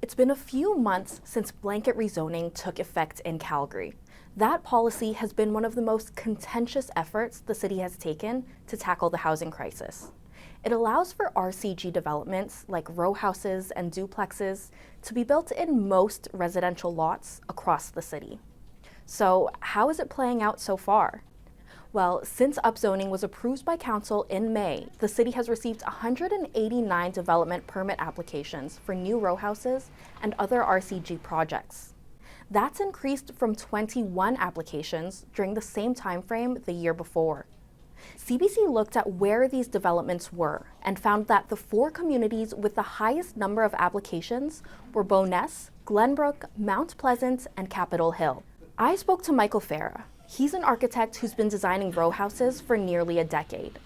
It's been a few months since blanket rezoning took effect in Calgary. That policy has been one of the most contentious efforts the city has taken to tackle the housing crisis. It allows for RCG developments like row houses and duplexes to be built in most residential lots across the city. So how is it playing out so far? Well, since upzoning was approved by council in May, the city has received 189 development permit applications for new row houses and other RCG projects. That's increased from 21 applications during the same timeframe the year before. CBC looked at where these developments were and found that the 4 communities with the highest number of applications were Bowness, Glenbrook, Mount Pleasant, and Capitol Hill. I spoke to Michael Farah. He's an architect who's been designing row houses for nearly a decade.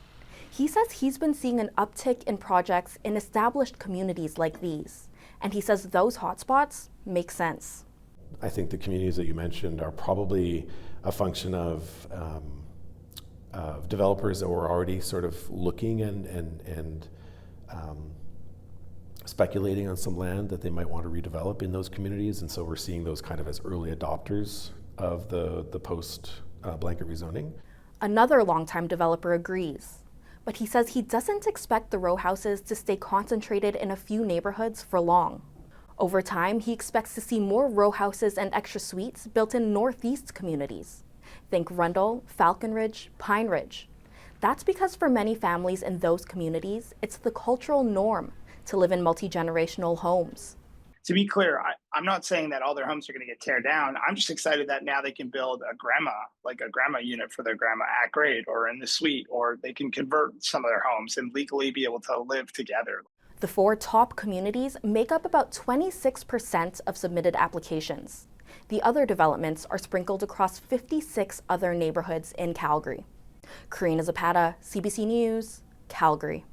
He says he's been seeing an uptick in projects in established communities like these, and he says those hotspots make sense. I think the communities that you mentioned are probably a function of developers that were already sort of looking and speculating on some land that they might want to redevelop in those communities, and so we're seeing those kind of as early adopters of the post-blanket rezoning. Another longtime developer agrees, but he says he doesn't expect the row houses to stay concentrated in a few neighborhoods for long. Over time, he expects to see more row houses and extra suites built in northeast communities. Think Rundle, Falcon Ridge, Pine Ridge. That's because for many families in those communities, it's the cultural norm to live in multi-generational homes. To be clear, I'm not saying that all their homes are going to get teared down. I'm just excited that now they can build a grandma unit for their grandma at grade or in the suite, or they can convert some of their homes and legally be able to live together. The 4 top communities make up about 26% of submitted applications. The other developments are sprinkled across 56 other neighborhoods in Calgary. Karina Zapata, CBC News, Calgary.